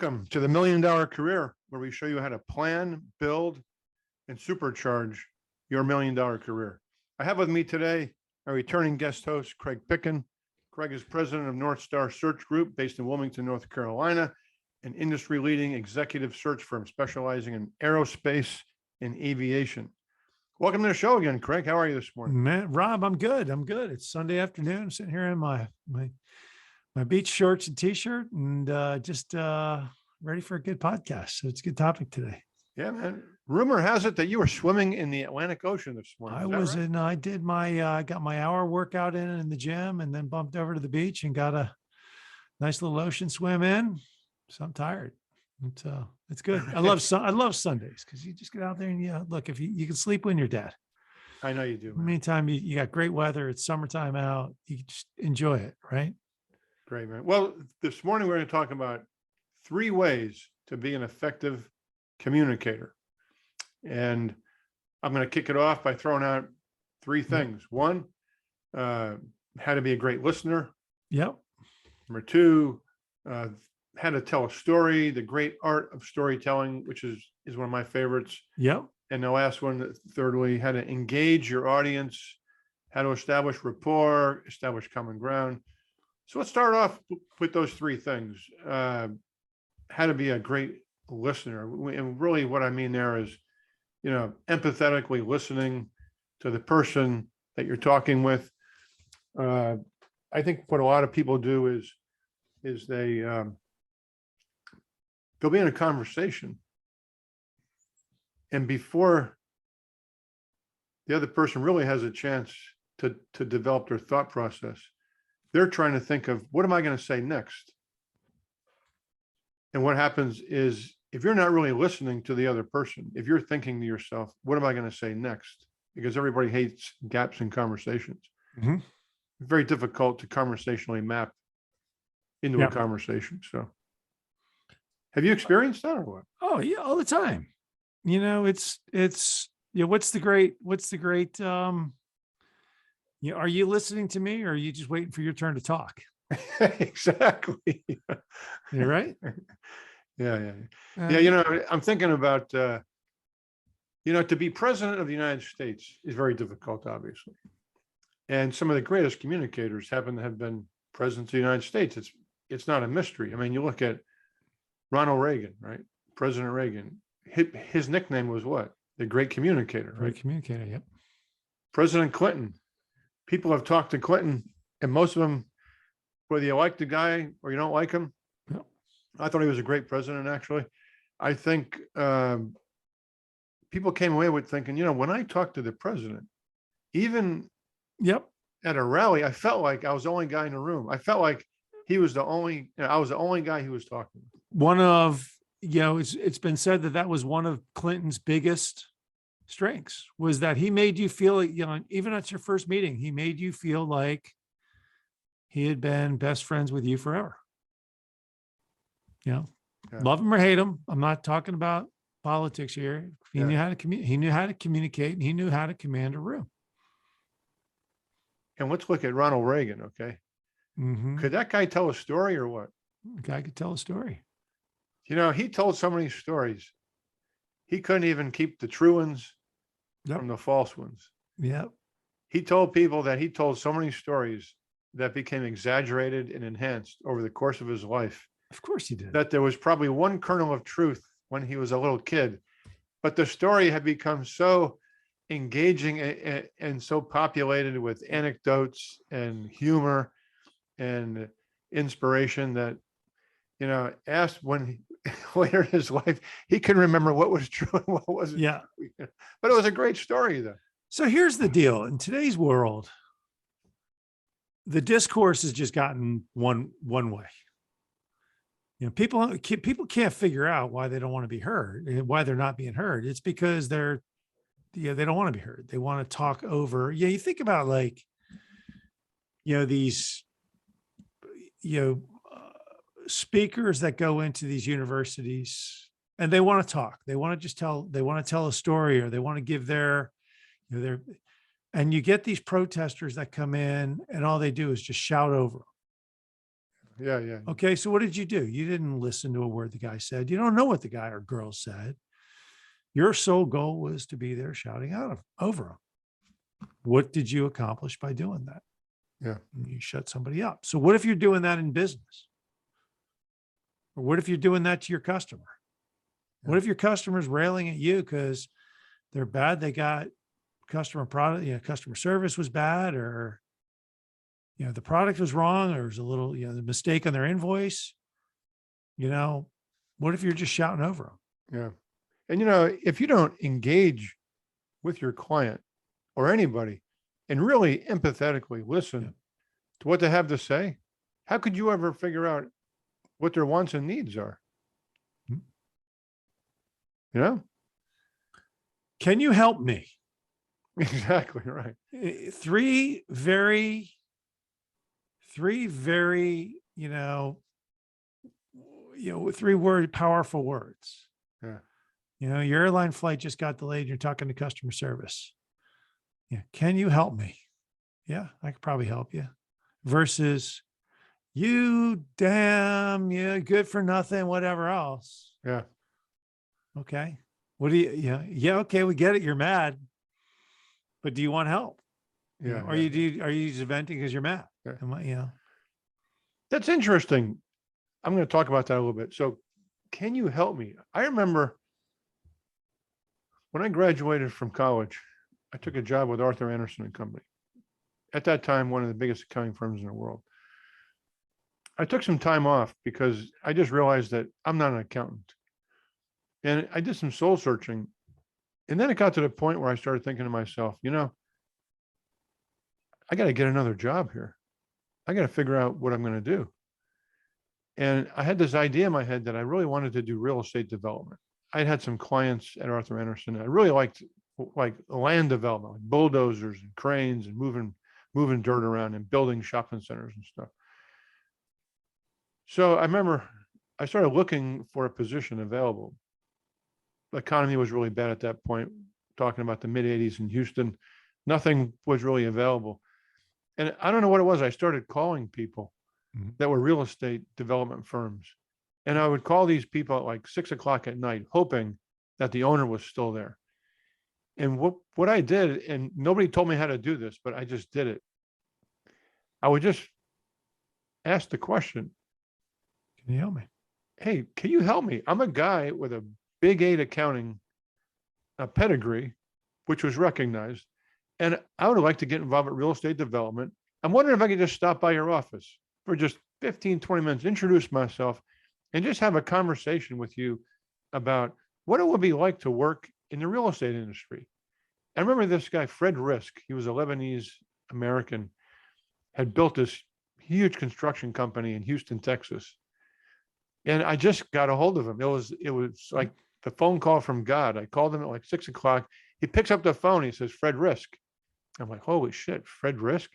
Welcome to the $1 Million Career, where we show you how to plan, build, and supercharge your $1 Million career. I have with me today our returning guest host, Craig Picken. Craig is president of North Star Search Group based in Wilmington, North Carolina, an industry-leading executive search firm specializing in aerospace and aviation. Welcome to the show again, Craig. How are you this morning? Man, Rob, I'm good. It's Sunday afternoon. I'm sitting here in my beach shorts and t-shirt and just ready for a good podcast. So it's a good topic today. Yeah, man. Rumor has it that you were swimming in the Atlantic Ocean this morning. I did my, got my hour workout in the gym and then bumped over to the beach and got a nice little ocean swim in. So I'm tired. It's good. I love Sundays because you just get out there and look, if you can sleep when you're dead. I know you do. Man. Meantime, you got great weather. It's summertime out. You can just enjoy it, right? Great, man. Well, this morning we're going to talk about 3 ways to be an effective communicator. And I'm going to kick it off by throwing out 3 things. 1, how to be a great listener. Yep. Number 2, how to tell a story, the great art of storytelling, which is one of my favorites. Yep. And the last one, thirdly, how to engage your audience, how to establish rapport, establish common ground. So let's start off with those 3 things. How to be a great listener. And really what I mean there is, empathetically listening to the person that you're talking with. I think what a lot of people do is they'll be in a conversation, and before the other person really has a chance to develop their thought process, they're trying to think of, what am I going to say next? And what happens is, if you're not really listening to the other person, if you're thinking to yourself, what am I going to say next? Because everybody hates gaps in conversations. Mm-hmm. Very difficult to conversationally map into a conversation. So have you experienced that or what? Oh yeah, all the time. It's what's the great, are you listening to me or are you just waiting for your turn to talk? Exactly. You're right. Yeah. I'm thinking about, to be president of the United States is very difficult, obviously. And some of the greatest communicators happen to have been presidents of the United States. It's not a mystery. I mean, you look at Ronald Reagan, right? President Reagan, his nickname was what? The Great Communicator, right? Great Communicator, yep. President Clinton, people have talked to Clinton, and most of them, whether you like the guy or you don't like him, yep. I thought he was a great president, actually. I think people came away with thinking, when I talked to the president, even at a rally, I felt like I was the only guy in the room. I felt like he was I was the only guy he was talking to. One of, it's been said that was one of Clinton's biggest strengths, was that he made you feel like, even at your first meeting, he made you feel like he had been best friends with you forever. Love him or hate him. I'm not talking about politics here. He knew how to he knew how to communicate, and he knew how to command a room. And let's look at Ronald Reagan. Okay. Mm-hmm. Could that guy tell a story or what? The guy could tell a story. He told so many stories. He couldn't even keep the true ones from the false ones. Yep. He told people that he told so many stories that became exaggerated and enhanced over the course of his life. Of course he did. That there was probably one kernel of truth when he was a little kid, but the story had become so engaging and so populated with anecdotes and humor and inspiration that, asked when later in his life, he can remember what was true and what wasn't. Yeah. But it was a great story though. So here's the deal. In today's world, the discourse has just gotten one way. People can't figure out why they don't want to be heard and why they're not being heard. It's because they don't want to be heard. They want to talk over. Yeah. You think about these, speakers that go into these universities and they want to talk. They want to tell a story, or they want to give their, and you get these protesters that come in and all they do is just shout over them. Yeah. Yeah. Okay. So what did you do? You didn't listen to a word the guy said. You don't know what the guy or girl said. Your sole goal was to be there shouting over them. What did you accomplish by doing that? Yeah. You shut somebody up. So what if you're doing that in business? Or what if you're doing that to your customer? What if your customer's railing at you because they're bad? They got customer product, customer service was bad, or, the product was wrong, or there's a little, the mistake on their invoice. What if you're just shouting over them? Yeah. And, if you don't engage with your client or anybody and really empathetically listen Yeah. to what they have to say, how could you ever figure out what their wants and needs are? Hmm. Can you help me? Exactly right. Three very, powerful words. Yeah. Your airline flight just got delayed. You're talking to customer service. Yeah. Can you help me? Yeah, I could probably help you. Versus you damn, good for nothing, whatever else. Yeah. Okay. What do you, yeah. Okay. We get it. You're mad, but do you want help? Yeah. Are you just venting because you're mad? Yeah. That's interesting. I'm going to talk about that a little bit. So can you help me? I remember when I graduated from college, I took a job with Arthur Anderson and Company. At that time, one of the biggest accounting firms in the world. I took some time off because I just realized that I'm not an accountant. And I did some soul searching. And then it got to the point where I started thinking to myself, I got to get another job here. I got to figure out what I'm going to do. And I had this idea in my head that I really wanted to do real estate development. I'd had some clients at Arthur Anderson. I really liked land development, like bulldozers and cranes and moving dirt around and building shopping centers and stuff. So I remember I started looking for a position available. The economy was really bad at that point, talking about the mid 80s in Houston. Nothing was really available. And I don't know what it was. I started calling people that were real estate development firms. And I would call these people at like 6 o'clock at night, hoping that the owner was still there. And what I did, and nobody told me how to do this, but I just did it. I would just ask the question, can you help me? Hey, can you help me? I'm a guy with a big 8 accounting pedigree, which was recognized. And I would like to get involved with real estate development. I'm wondering if I could just stop by your office for just 15, 20 minutes, introduce myself, and just have a conversation with you about what it would be like to work in the real estate industry. I remember this guy, Fred Risk, he was a Lebanese American, had built this huge construction company in Houston, Texas. And I just got a hold of him. It was like the phone call from God. I called him at like 6 o'clock. He picks up the phone. He says, Fred Risk. I'm like, holy shit, Fred Risk.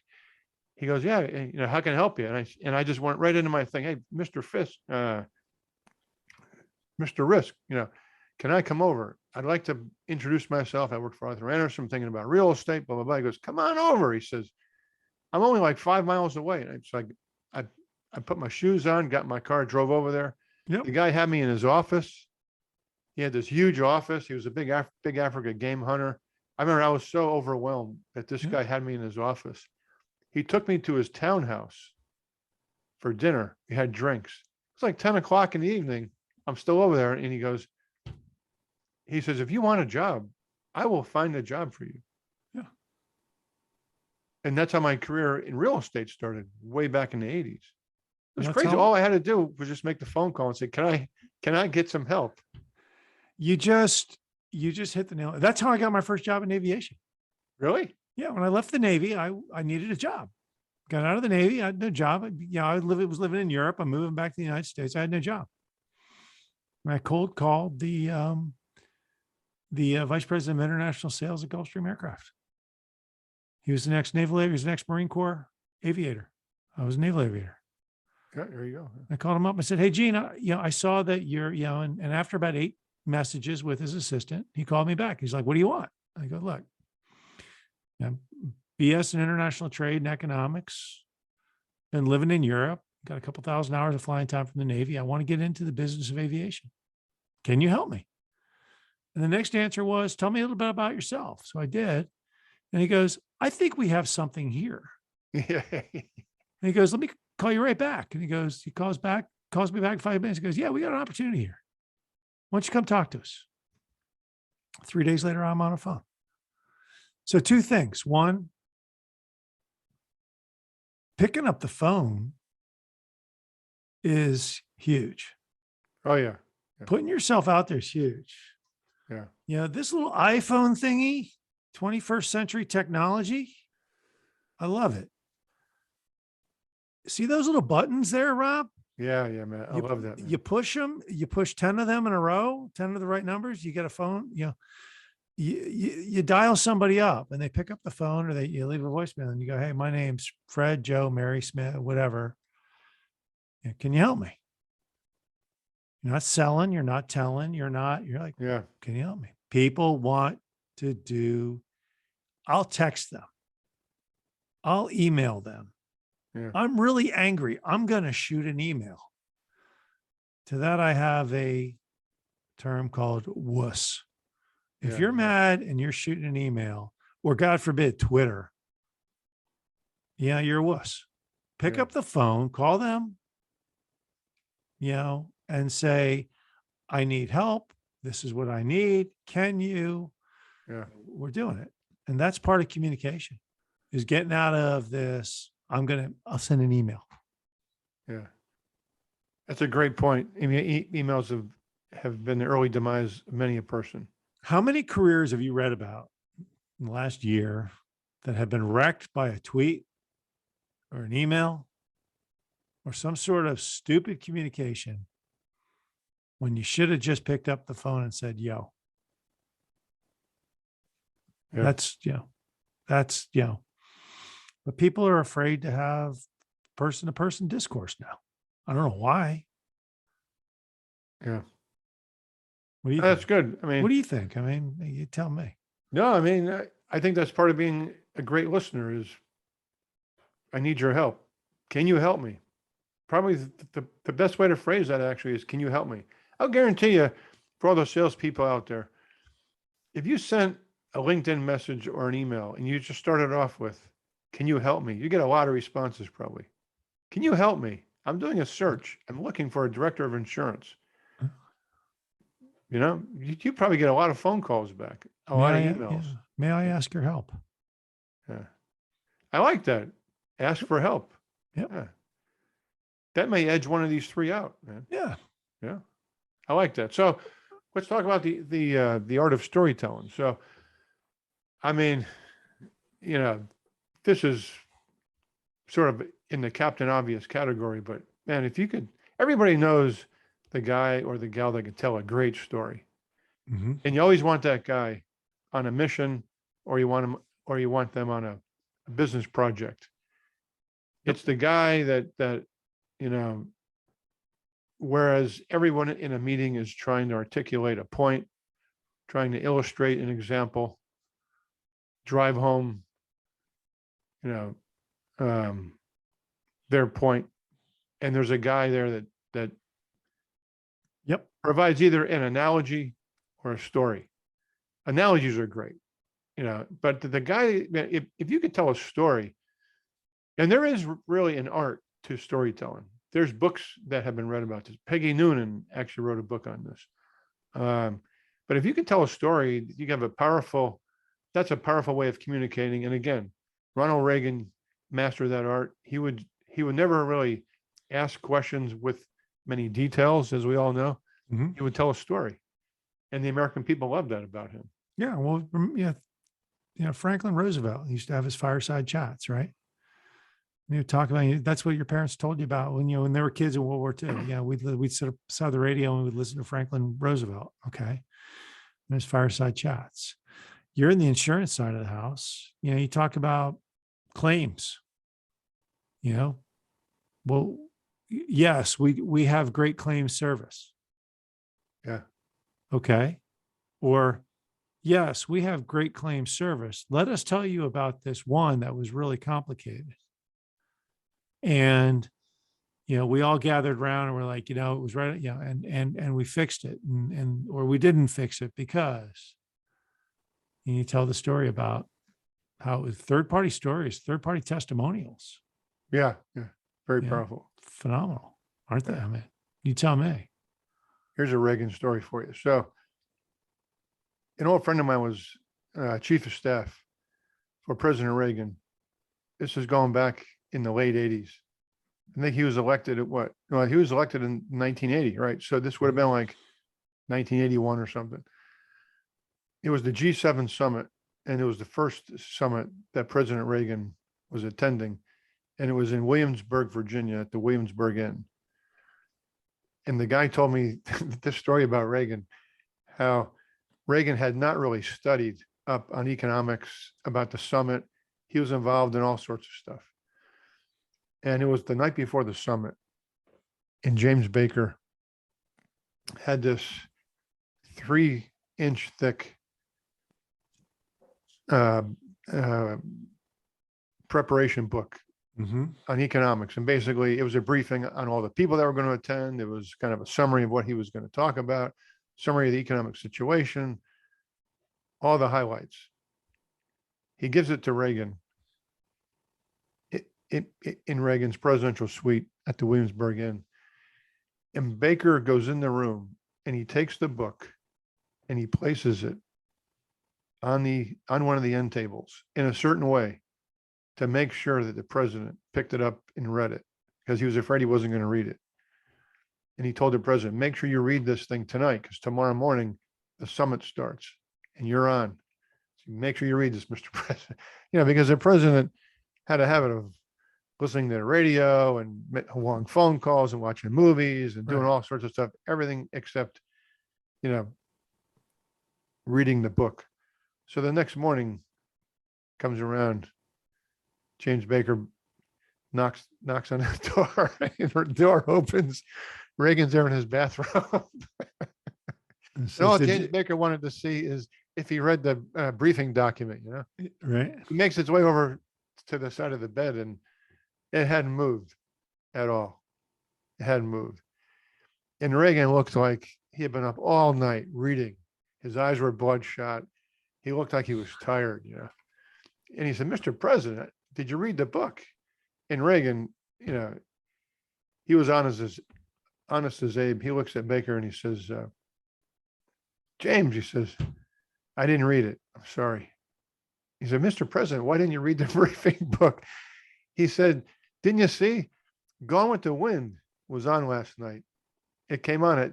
He goes, yeah, how can I help you? And I just went right into my thing. Hey, Mr. Risk, can I come over? I'd like to introduce myself. I work for Arthur Anderson. I'm thinking about real estate, blah, blah, blah. He goes, come on over. He says, I'm only like 5 miles away. And it's like, I put my shoes on, got my car, drove over there. Yep. The guy had me in his office. He had this huge office. He was a big Africa game hunter. I remember I was so overwhelmed that this guy had me in his office. He took me to his townhouse for dinner. We had drinks. It's like 10 o'clock in the evening. I'm still over there. And he says, if you want a job, I will find a job for you. Yeah. And that's how my career in real estate started way back in the 80s. It was crazy. All I had to do was just make the phone call and say, can I get some help? You just hit the nail. That's how I got my first job in aviation. Really? Yeah. When I left the Navy, I needed a job. Got out of the Navy. I had no job. I was living in Europe. I'm moving back to the United States. I had no job. And I cold called the vice president of international sales at Gulfstream Aircraft. He was the next naval aviator. He was the next Marine Corps aviator. I was a naval aviator. Yeah, there you go. I called him up. I said, hey, Gene, I saw that you're, and after about 8 messages with his assistant, he called me back. He's like, what do you want? I go, look, BS in international trade and economics, been living in Europe, got a couple thousand hours of flying time from the Navy. I want to get into the business of aviation. Can you help me? And the next answer was, tell me a little bit about yourself. So I did. And he goes, I think we have something here. Yeah. And he goes, let me call you right back. And he calls me back in 5 minutes. He goes, yeah, we got an opportunity here. Why don't you come talk to us? 3 days later, I'm on a phone. So two things. One, picking up the phone is huge. Oh yeah. Putting yourself out there is huge. Yeah. You know, this little iPhone thingy, 21st century technology, I love it. See those little buttons there, Rob? Yeah. Yeah, man. I love that. Man. You push them, you push 10 of them in a row, 10 of the right numbers, you get a phone, you dial somebody up and they pick up the phone, or you leave a voicemail and you go, hey, my name's Fred, Joe, Mary, Smith, whatever. Can you help me? You're not selling, you're not telling, you're like, Yeah. can you help me? People want to do, I'll text them. I'll email them. Yeah. I'm really angry. I'm going to shoot an email. To that, I have a term called wuss. If you're mad and you're shooting an email, or God forbid, Twitter, yeah, you're a wuss. Pick up the phone, call them, and say, I need help. This is what I need. Can you? Yeah. We're doing it. And that's part of communication, is getting out of this. I'll send an email. Yeah. That's a great point. I mean, emails have been the early demise of many a person. How many careers have you read about in the last year that have been wrecked by a tweet or an email or some sort of stupid communication when you should have just picked up the phone and said, yo? Yeah. That's but people are afraid to have person to person discourse now. I don't know why. Yeah. What do you That's think? good. I mean, What do you think? I mean, you tell me. no, I mean, I think that's part of being a great listener is I need your help. Can you help me? Probably the best way to phrase that actually is, can you help me? I'll guarantee you, for all those salespeople out there, if you sent a LinkedIn message or an email and you just started off with, can you help me? You get a lot of responses probably. Can you help me? I'm doing a search. I'm looking for a director of insurance. You probably get a lot of phone calls back, a lot of emails. May I ask your help? Yeah. I like that. Ask for help. Yep. Yeah. That may edge one of these three out, man. Yeah. Yeah. I like that. So let's talk about the art of storytelling. So, I mean, this is sort of in the Captain Obvious category, but man, if you could, everybody knows the guy or the gal that can tell a great story. Mm-hmm. And you always want that guy on a mission, or you want them on a business project. It's the guy that whereas everyone in a meeting is trying to articulate a point, trying to illustrate an example, drive home, their point. And there's a guy there that provides either an analogy or a story. Analogies are great, but the guy, if you could tell a story, and there is really an art to storytelling. There's books that have been read about this. Peggy Noonan actually wrote a book on this. But if you can tell a story, you have that's a powerful way of communicating. And again, Ronald Reagan mastered that art. He would never really ask questions with many details, as we all know. Mm-hmm. He would tell a story. And the American people loved that about him. Yeah. Well, Franklin Roosevelt used to have his fireside chats, right? You talk about, that's what your parents told you about when they were kids in World War II. We'd sit beside the radio and we'd listen to Franklin Roosevelt. Okay. And there's fireside chats. You're in the insurance side of the house. You talk about claims, well, yes, we have great claims service. Yeah. Okay. Or yes, we have great claims service. Let us tell you about this one that was really complicated. And we all gathered around and we're like, it was right, and we fixed it, or we didn't fix it because, and you tell the story about how it was third-party stories, third-party testimonials. Yeah. Very Yeah. powerful. Phenomenal, aren't they? Yeah. I mean, you tell me. Here's a Reagan story for you. So an old friend of mine was chief of staff for President Reagan. This is going back in the late 80s. I think he was elected at what? Well, he was elected in 1980, right? So this would have been like 1981 or something. It was the G7 summit, and it was the first summit that President Reagan was attending. And it was in Williamsburg, Virginia, at the Williamsburg Inn. And the guy told me this story about Reagan, how Reagan had not really studied up on economics about the summit. He was involved in all sorts of stuff. And it was the night before the summit. And James Baker had this 3-inch thick preparation book on economics. And basically it was a briefing on all the people that were going to attend. It was kind of a summary of what he was going to talk about, summary of the economic situation, all the highlights. He gives it to Reagan in Reagan's presidential suite at the Williamsburg Inn. And Baker goes in the room and he takes the book and he places it on one of the end tables in a certain way to make sure that the president picked it up and read it, because he was afraid he wasn't going to read it. And he told the president, make sure you read this thing tonight, because tomorrow morning the summit starts and you're on. So make sure you read this, Mr. President. Because the president had a habit of listening to the radio and long phone calls and watching movies and doing all sorts of stuff, everything except, reading the book. So the next morning comes around, James Baker knocks on the door, and the door opens. Reagan's there in his bathrobe. So all James Baker wanted to see is if he read the briefing document, Right. He makes its way over to the side of the bed, and it hadn't moved at all. It hadn't moved. And Reagan looked like he had been up all night reading. His eyes were bloodshot. He looked like he was tired, And he said, Mr. President, did you read the book? And Reagan, he was honest as Abe. He looks at Baker and he says, James, he says, I didn't read it. I'm sorry. He said, Mr. President, why didn't you read the briefing book? He said, didn't you see? Gone with the Wind was on last night. It came on at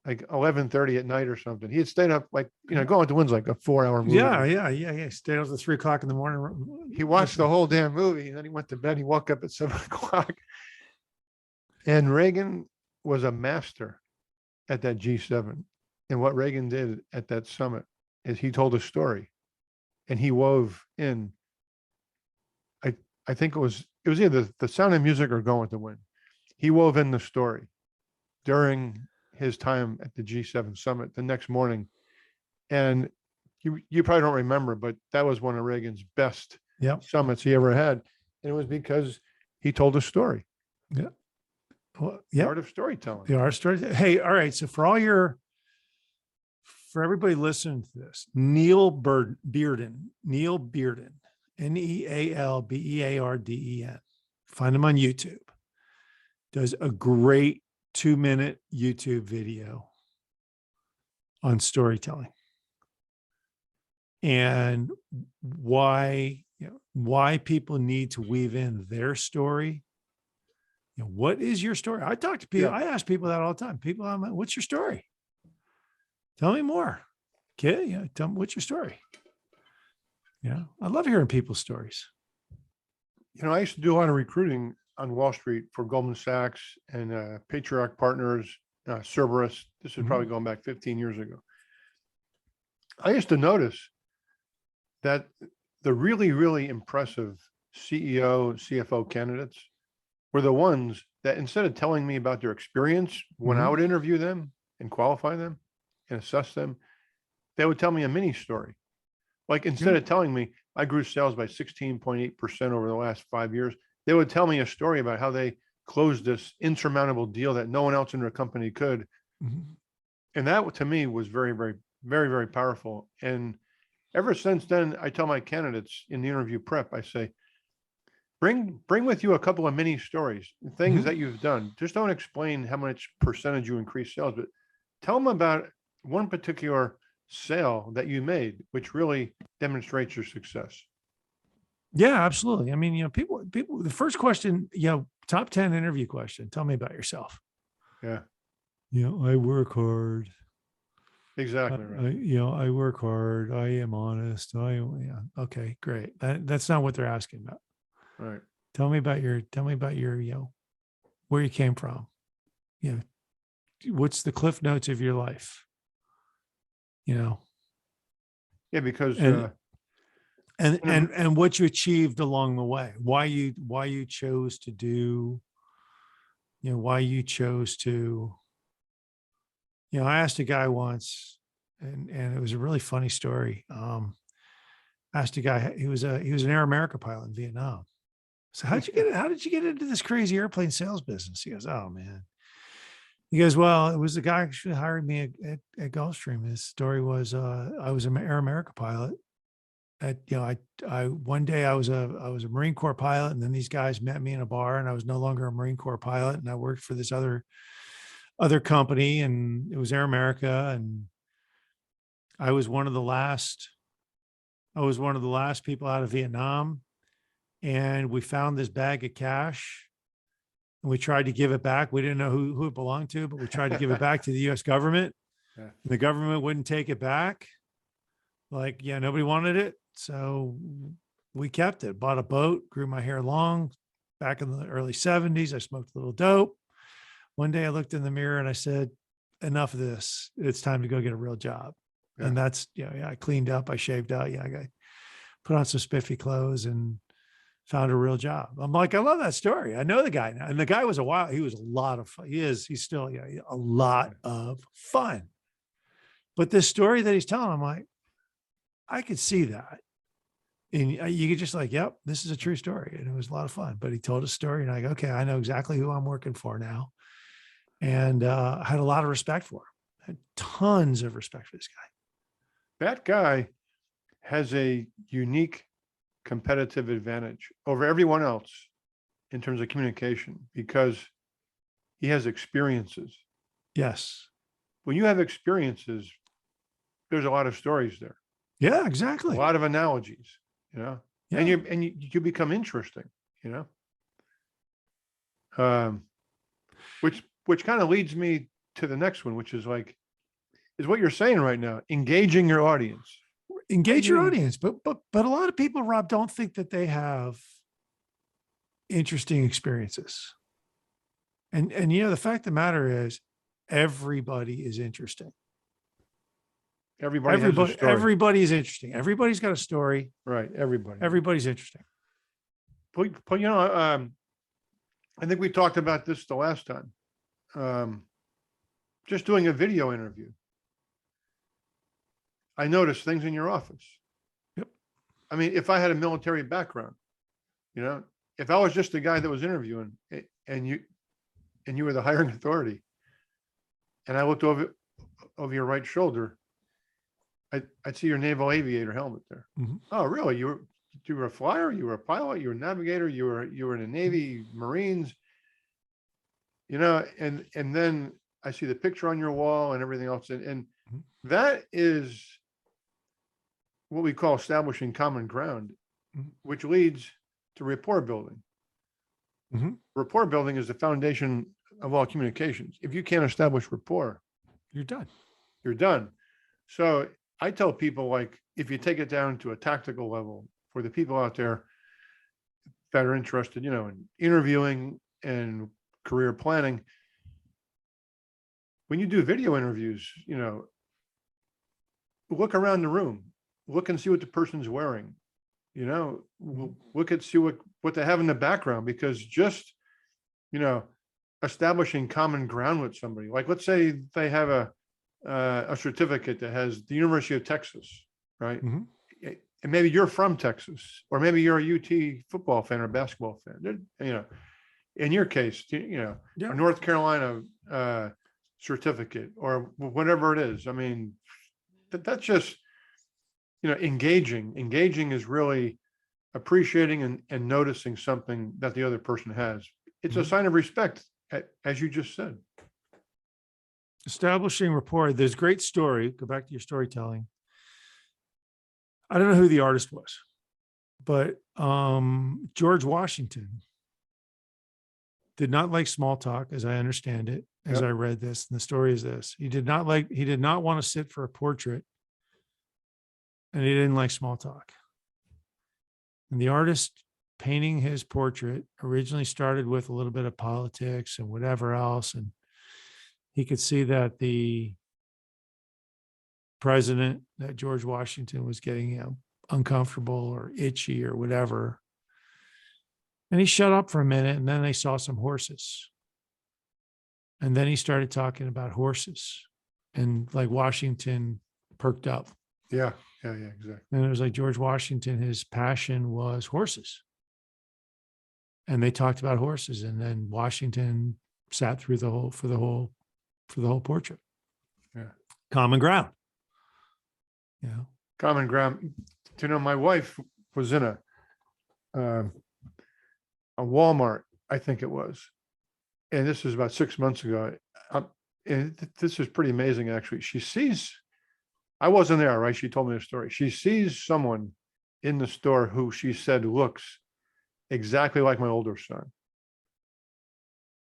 like 11:30 at night or something. He had stayed up Gone with the Wind's like a 4-hour movie. Yeah. Stayed up to 3 o'clock in the morning. He watched the whole damn movie, and then he went to bed. He woke up at 7 o'clock. And Reagan was a master at that G7. And what Reagan did at that summit is he told a story, and he wove in, I think it was either The Sound of Music or Gone with the Wind. He wove in the story during his time at the G7 summit the next morning. And you probably don't remember, but that was one of Reagan's best summits he ever had. And it was because he told a story. Yeah. Well, The art of storytelling. The art of storytelling. Hey, all right. So for everybody listening to this, Neil Bearden, Nealbearden, find him on YouTube, does a great 2-minute YouTube video on storytelling and why people need to weave in their story. What is your story? I talk to people. I ask people that all the time. People, I'm like, what's your story? Tell me more. Kid, tell me, what's your story? I love hearing people's stories. I used to do a lot of recruiting on Wall Street for Goldman Sachs and Patriarch Partners, Cerberus. This is probably going back 15 years ago. I used to notice that the really, really impressive CEO, CFO candidates were the ones that, instead of telling me about their experience when I would interview them and qualify them and assess them, they would tell me a mini story. Like, instead of telling me I grew sales by 16.8% over the last 5 years, they would tell me a story about how they close this insurmountable deal that no one else in their company could. Mhm. And that to me was very, very, very, very powerful. And ever since then, I tell my candidates in the interview prep, I say, bring with you a couple of mini stories, things Mhm. that you've done. Just don't explain how much percentage you increase sales, but tell them about one particular sale that you made, which really demonstrates your success. Yeah, absolutely. I mean, people, the first question, top 10 interview question, tell me about yourself. Yeah, I work hard. exactly right. I work hard. I am honest. Yeah. Okay, great. That's not what they're asking about. Right. Tell me about your, where you came from. What's the cliff notes of your life? Yeah, because And and in and and what you achieved along the way. Why you chose to do, why you chose to, I asked a guy once, and it was a really funny story. Asked a guy, he was an Air America pilot in Vietnam. So how did you get into this crazy airplane sales business? He goes, oh man. He goes, well, it was the guy actually hired me at Gulfstream. His story was, I was an Air America pilot. I one day I was a Marine Corps pilot, and then these guys met me in a bar, and I was no longer a Marine Corps pilot, and I worked for this other company, and it was Air America, and I was one of the last. I was one of the last people out of Vietnam, and we found this bag of cash, and we tried to give it back. We didn't know who it belonged to, but we tried to give it back to the U.S. government. Yeah. And the government wouldn't take it back. Like, yeah, nobody wanted it. So we kept it, bought a boat, grew my hair long. Back in the early 70s, I smoked a little dope. One day I looked in the mirror and I said, enough of this. It's time to go get a real job. Yeah. And that's, I cleaned up, I shaved out. Yeah, I put on some spiffy clothes and found a real job. I'm like, I love that story. I know the guy now. And the guy was he was a lot of fun. He's still a lot of fun. But this story that he's telling, I'm like, I could see that. And you could just like, yep, this is a true story. And it was a lot of fun. But he told a story and I go, okay, I know exactly who I'm working for now. And I had a lot of respect for him. I had tons of respect for this guy. That guy has a unique competitive advantage over everyone else in terms of communication because he has experiences. Yes. When you have experiences, there's a lot of stories there, Yeah, a exactly. lot of analogies, Yeah. and you become interesting, which kind of leads me to the next one, which is what you're saying right now, engaging your audience. Engage your audience. But a lot of people, Rob, don't think that they have interesting experiences. And the fact of the matter is everybody is interesting. Everybody has a story. Everybody is interesting. Everybody's got a story. Right. Everybody's interesting. But I think we talked about this the last time. Just doing a video interview. I noticed things in your office. Yep. I mean, if I had a military background, if I was just the guy that was interviewing and you were the hiring authority and I looked over your right shoulder, I'd see your naval aviator helmet there. Mm-hmm. Oh, really? You were a flyer? You were a pilot? You were a navigator? You were in the Navy, Marines, and then I see the picture on your wall and everything else. And that is what we call establishing common ground, which leads to rapport building. Mm-hmm. Rapport building is the foundation of all communications. If you can't establish rapport, you're done. You're done. So I tell people, if you take it down to a tactical level for the people out there that are interested, in interviewing and career planning, when you do video interviews, look around the room, look and see what the person's wearing, see what they have in the background, because just, establishing common ground with somebody, like let's say they have a certificate that has the University of Texas, right? Mm-hmm. And maybe you're from Texas, or maybe you're a UT football fan or basketball fan. in your case, Yeah. a North Carolina certificate or whatever it is. I mean, that's just, engaging. Engaging is really appreciating and noticing something that the other person has. It's a Mhm. sign of respect, as you just said. Establishing rapport. There's great story. Go back to your storytelling. I don't know who the artist was, but George Washington did not like small talk, as I understand it, as Yep. I read this. And the story is this: he did not want to sit for a portrait, and he didn't like small talk. And the artist painting his portrait originally started with a little bit of politics and whatever else, and he could see that the president, that George Washington, was getting uncomfortable or itchy or whatever. And he shut up for a minute, and then they saw some horses. And then he started talking about horses, and like Washington perked up. Yeah. Exactly. And it was like George Washington, his passion was horses. And they talked about horses. And then Washington sat through for the whole portrait. Yeah. Common ground. Common ground. My wife was in a Walmart, I think it was, and this was about 6 months ago. And this is pretty amazing, actually. She sees, I wasn't there, right? She told me the story. She sees someone in the store who she said looks exactly like my older son.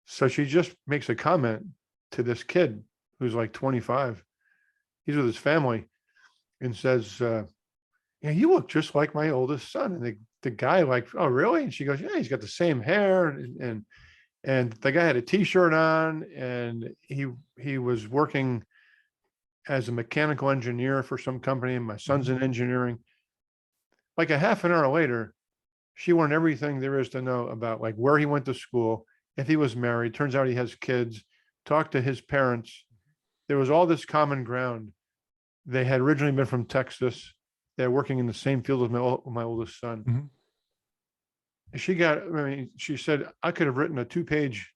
So she just makes a comment to this kid who's like 25. He's with his family and says, yeah, you look just like my oldest son. And the guy like, oh, really? And she goes, yeah, he's got the same hair. And the guy had a t-shirt on, and he was working as a mechanical engineer for some company. And my son's in engineering. Like a half an hour later, she learned everything there is to know about like where he went to school, if he was married. Turns out he has kids, talked to his parents. There was all this common ground. They had originally been from Texas. They're working in the same field as my oldest son. Mhm. She said, I could have written a 2-page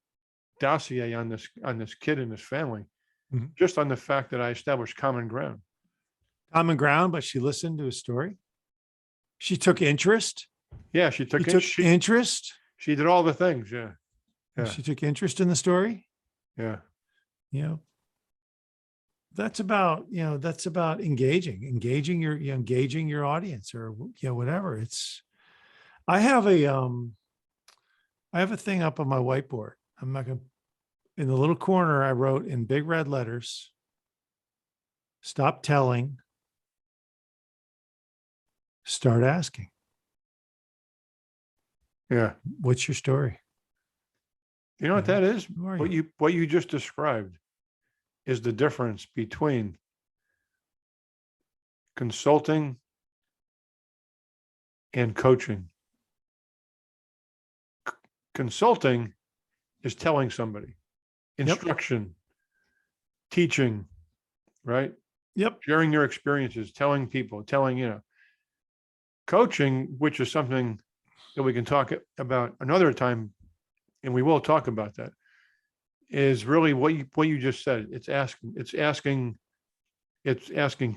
dossier on this kid and his family, Mhm. just on the fact that I established common ground. Common ground, but she listened to his story. She took interest. Yeah, she took interest. She did all the things. Yeah. She took interest in the story. Yeah. That's about engaging your audience, or whatever. I have a thing up on my whiteboard. I'm not gonna, in the little corner, I wrote in big red letters, stop telling, start asking. Yeah. What's your story? You know what that is? Who are What you just described is the difference between consulting and coaching. Consulting is telling somebody, instruction, teaching, right? Yep. Sharing your experiences, telling people, coaching, which is something that we can talk about another time, and we will talk about that, is really what you just said. It's asking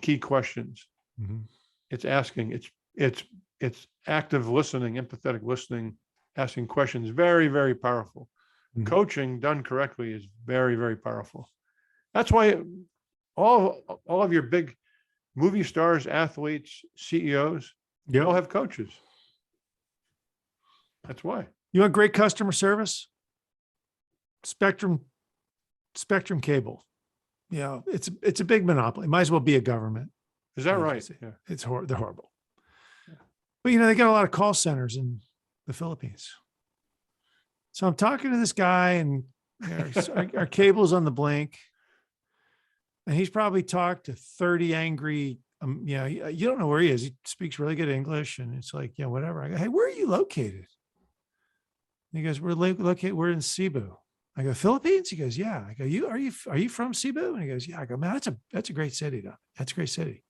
key questions. Mhm. It's active listening, empathetic listening, asking questions. Very, very powerful. Mhm. Coaching done correctly is very, very powerful. That's why all of your big movie stars, athletes, CEOs, they all have coaches. That's why. You want great customer service? Spectrum Cable. It's a big monopoly. Might as well be a government. Is that right? agency. Yeah. They're horrible. But they got a lot of call centers in the Philippines. So I'm talking to this guy, and our cable's on the blink, and he's probably talked to 30 angry. You don't know where he is. He speaks really good English, and it's like, whatever. I go, hey, where are you located? And he goes, we're in Cebu. I go, Philippines? He goes, yeah. I go, are you from Cebu? And he goes, yeah. I go, man, that's a great city, though. That's a great city.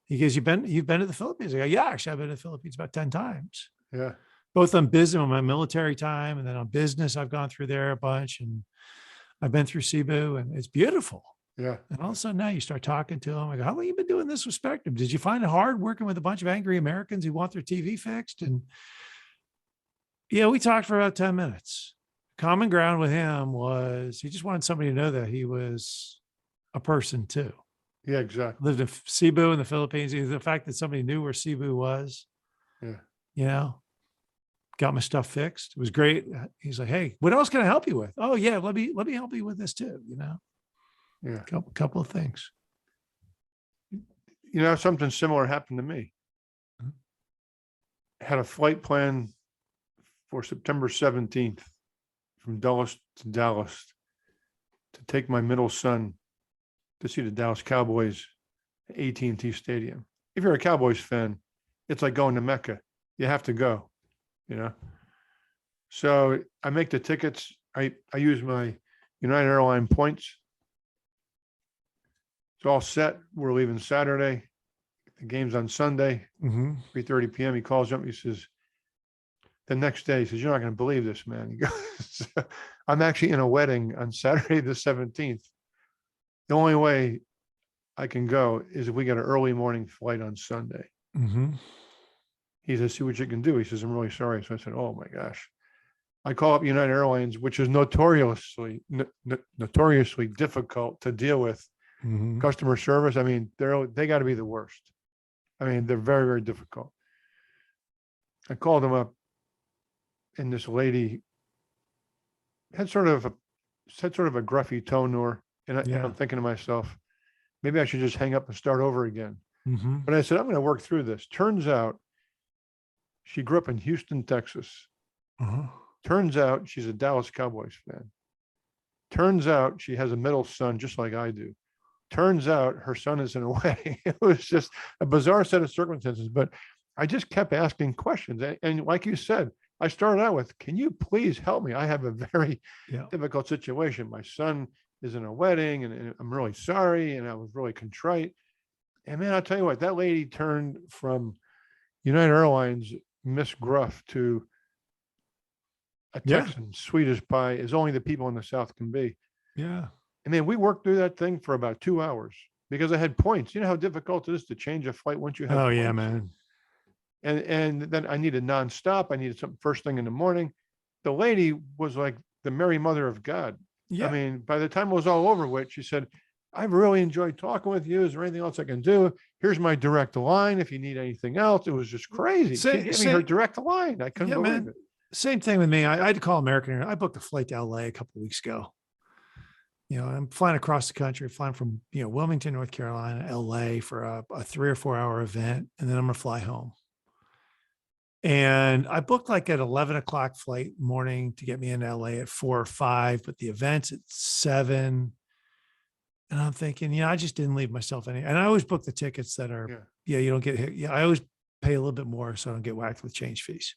He goes, you've been to the Philippines? I go, yeah, actually, I've been to the Philippines about 10 times. Yeah. both on business, on my military time, and then on business. I've gone through there a bunch, and I've been through Cebu, and it's beautiful. Yeah. And all of a sudden now you start talking to them. I go, how long you been doing this with Spectrum? Did you find it hard working with a bunch of angry Americans who want their TV fixed? And yeah, we talked for about 10 minutes. Common ground with him was he just wanted somebody to know that he was a person too. Yeah, exactly. Lived in Cebu in the Philippines. Either the fact that somebody knew where Cebu was, Yeah. Got my stuff fixed. It was great. He's like, hey, what else can I help you with? Oh yeah, let me help you with this too. Yeah. Couple of things. Something similar happened to me. Had a flight plan for September 17th from Dulles to Dallas to take my middle son to see the Dallas Cowboys at AT&T Stadium. If you're a Cowboys fan, it's like going to Mecca. You have to go, So I make the tickets. I use my United Airline points. It's all set. We're leaving Saturday. The game's on Sunday, 3:30 p.m. He calls up. He says, the next day, he says, you're not going to believe this, man. He goes, I'm actually in a wedding on Saturday the 17th. The only way I can go is if we get an early morning flight on Sunday. He says, see what you can do. He says, I'm really sorry. So I said, oh my gosh. I call up United Airlines, which is notoriously difficult to deal with. Customer service. I mean, they got to be the worst. I mean, they're very, very difficult. I called them up, and this lady had sort of a gruffy tone to her, and I'm thinking to myself, maybe I should just hang up and start over again. But I said, I'm going to work through this. Turns out, she grew up in Houston, Texas. Turns out she's a Dallas Cowboys fan. Turns out she has a middle son, just like I do. Turns out her son is in a wedding. It was just a bizarre set of circumstances, but I just kept asking questions. And like you said, I started out with, can you please help me? I have a very difficult situation. My son is in a wedding and I'm really sorry. And I was really contrite. And man, I'll tell you what, that lady turned from United Airlines, Miss Gruff, to a Texan, sweet as pie, as only the people in the South can be. Yeah. And then we worked through that thing for about 2 hours because I had points. You know how difficult it is to change a flight once you have points? Yeah, man. And then I needed nonstop. I needed something first thing in the morning. The lady was like the Mary Mother of God. Yeah. I mean, by the time it was all over with, she said, I've really enjoyed talking with you. Is there anything else I can do? Here's my direct line if you need anything else. It was just crazy. She gave me her direct line. I couldn't believe it. Same thing with me. I had to call American. I booked a flight to LA a couple of weeks ago. I'm flying across the country, flying from, Wilmington, North Carolina, LA for a 3 or 4 hour event. And then I'm going to fly home. And I booked like at 11 o'clock flight morning to get me in LA at 4 or 5, but the event's at 7. And I'm thinking, I just didn't leave myself any. And I always book the tickets that are, you don't get hit. Yeah. I always pay a little bit more so I don't get whacked with change fees.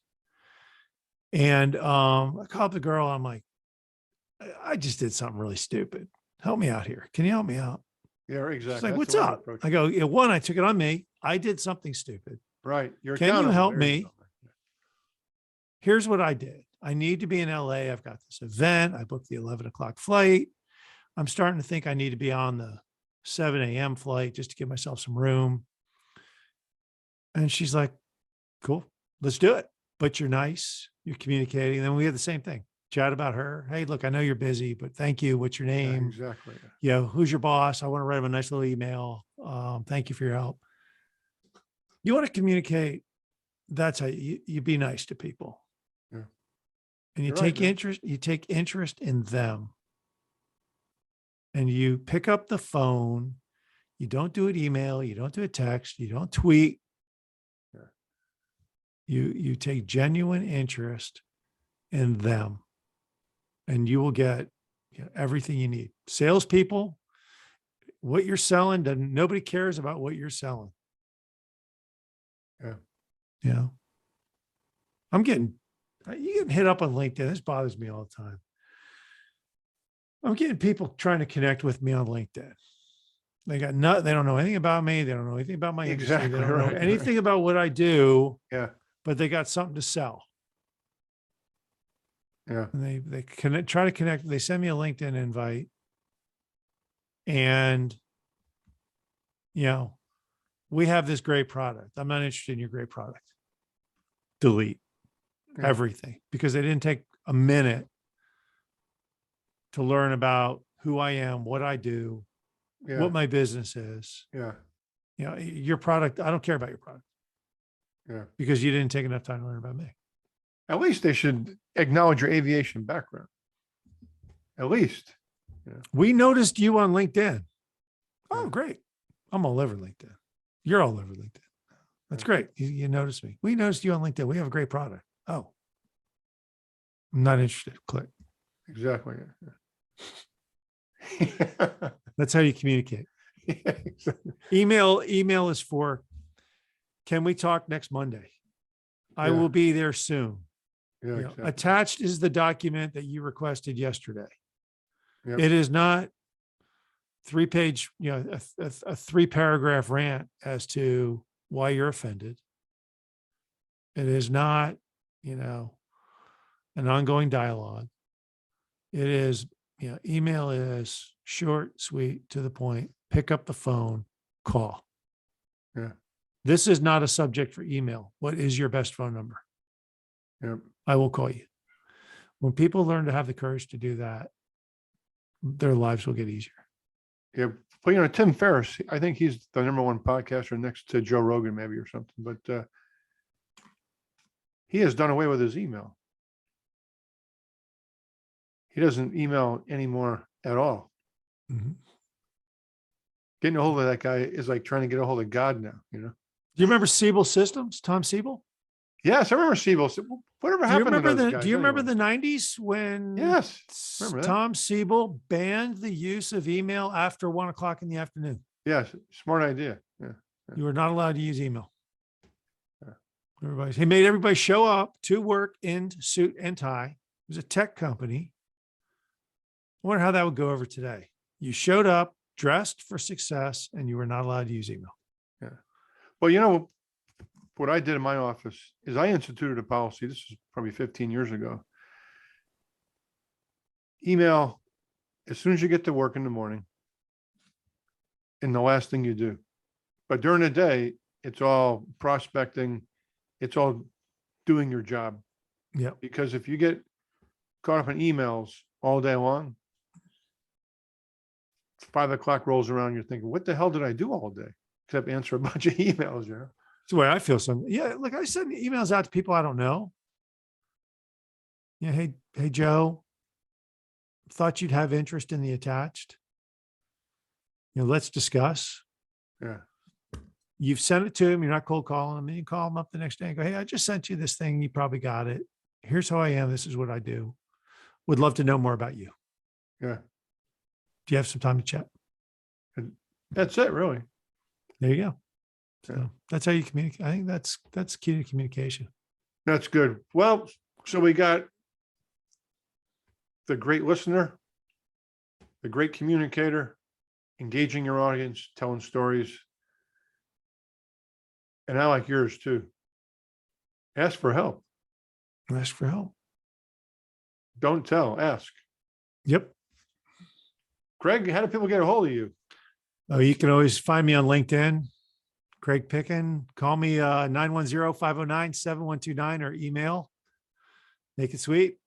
And I called the girl. I'm like, I just did something really stupid. Help me out here. Can you help me out? Yeah, exactly. She's like, what's up? I go, one, I took it on me. I did something stupid. Right. Can you help me? Here's what I did. I need to be in LA. I've got this event. I booked the 11 o'clock flight. I'm starting to think I need to be on the 7 a.m. flight just to give myself some room. And she's like, cool, let's do it. But you're nice. You're communicating. And then we had the same thing. Chat about her. Hey, look, I know you're busy, but thank you. What's your name? Yeah, exactly. Who's your boss? I want to write him a nice little email. Thank you for your help. You want to communicate. That's how you be nice to people. Yeah. And you take interest in them. And you pick up the phone. You don't do an email. You don't do a text. You don't tweet. Yeah. You take genuine interest in them. And you will get everything you need. Salespeople, what you're selling, nobody cares about what you're selling. Yeah. You getting hit up on LinkedIn. This bothers me all the time. I'm getting people trying to connect with me on LinkedIn. They don't know anything about me. They don't know anything about my industry. They don't know anything about what I do. Yeah. But they got something to sell. Yeah. and they connect, try to connect. They send me a LinkedIn invite, and we have this great product. I'm not interested in your great product. Delete Yeah. everything, because they didn't take a minute to learn about who I am, what I do, Yeah. what my business is. Yeah. Your product, I don't care about your product Yeah. because you didn't take enough time to learn about me. At least they should acknowledge your aviation background. At least. We noticed you on LinkedIn. Oh, Yeah. great. I'm all over LinkedIn. You're all over LinkedIn. That's great. You noticed me. We noticed you on LinkedIn. We have a great product. Oh, I'm not interested. Click. Exactly. That's how you communicate. Yeah, exactly. Email is for, can we talk next Monday? I Yeah. will be there soon. Yeah, exactly. Attached is the document that you requested yesterday. Yep. It is not 3-page, a 3-paragraph rant as to why you're offended. It is not, an ongoing dialogue. It is, email is short, sweet, to the point, pick up the phone, call. Yeah. This is not a subject for email. What is your best phone number? Yep. I will call you. When people learn to have the courage to do that, their lives will get easier. Yeah. Well, Tim Ferriss, I think he's the #1 podcaster next to Joe Rogan, maybe, or something, but he has done away with his email. He doesn't email anymore at all. Mm-hmm. Getting a hold of that guy is like trying to get a hold of God now, Do you remember Siebel Systems, Tom Siebel? Yes, I remember Siebel. Whatever happened to those guys? Do you remember anyway? the 90s when Yes, remember that. Tom Siebel banned the use of email after 1:00 in the afternoon? Yes, smart idea. Yeah. You were not allowed to use email. Yeah. He made everybody show up to work in suit and tie. It was a tech company. I wonder how that would go over today. You showed up dressed for success and you were not allowed to use email. Yeah. Well, what I did in my office is I instituted a policy. This is probably 15 years ago. Email as soon as you get to work in the morning and the last thing you do. But during the day, it's all prospecting. It's all doing your job. Yeah. Because if you get caught up in emails all day long, 5:00 rolls around, you're thinking, what the hell did I do all day? Except answer a bunch of emails, It's the way I feel. Yeah. Look, I send emails out to people I don't know. Yeah. Hey, Joe, thought you'd have interest in the attached. Let's discuss. Yeah. You've sent it to him. You're not cold calling him. And you call him up the next day and go, hey, I just sent you this thing. You probably got it. Here's how I am. This is what I do. Would love to know more about you. Yeah. Do you have some time to chat? That's it, really. There you go. So Yeah. that's how you communicate. I think that's key to communication. That's good. Well, so we got the great listener, the great communicator, engaging your audience, telling stories. And I like yours too. Ask for help. Ask for help. Don't tell, ask. Yep. Craig, how do people get a hold of you? Oh, you can always find me on LinkedIn, Craig Picken. Call me 910-509-7129 or email. Make it sweet.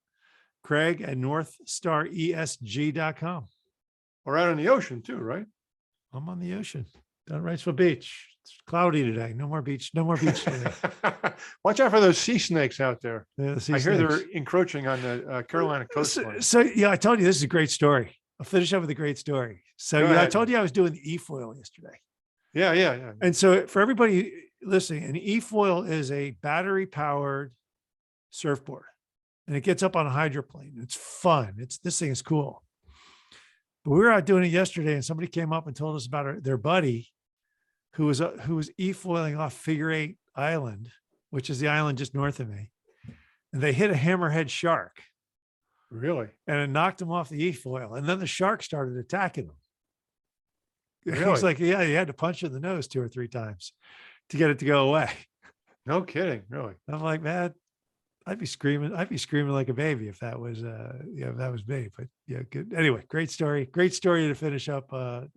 Craig at northstaresg.com. Or out on the ocean too, right? I'm on the ocean down at Wrightsville Beach. It's cloudy today. No more beach. No more beach today. Watch out for those sea snakes out there. Yeah, the sea I hear snakes. they're encroaching on the Carolina coastline. So yeah, I told you this is a great story. I'll finish up with a great story. So Go I ahead. told you I was doing the e-foil yesterday. Yeah. And so for everybody listening, an e-foil is a battery powered surfboard and it gets up on a hydroplane. It's fun. This thing is cool. But we were out doing it yesterday and somebody came up and told us about their buddy who was e-foiling off Figure 8 Island, which is the island just north of me. And they hit a hammerhead shark. Really? And it knocked him off the e-foil. And then the shark started attacking him. Really? He's like, yeah, you had to punch it in the nose 2 or 3 times to get it to go away. No kidding. Really? I'm like, man, I'd be screaming like a baby if that was if that was me. But yeah, good. Anyway, great story. Great story to finish up a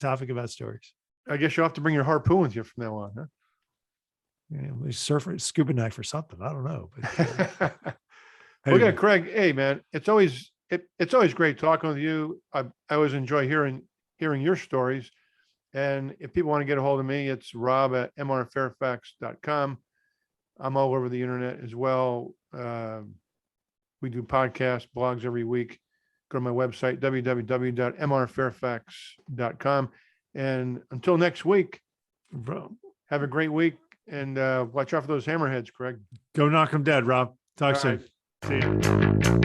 topic about stories. I guess you'll have to bring your harpoon with you from now on, Yeah, we surfer, scuba knife or something. I don't know. But huh? anyway. Okay, Craig. Hey, man, it's always great talking with you. I always enjoy hearing your stories. And if people want to get a hold of me, it's rob@mrfairfax.com. I'm all over the internet as well. We do podcasts, blogs every week. Go to my website, www.mrfairfax.com. And until next week, Bro, have a great week and watch out for those hammerheads, Craig. go knock them dead, Rob. Talk All soon. right. See you.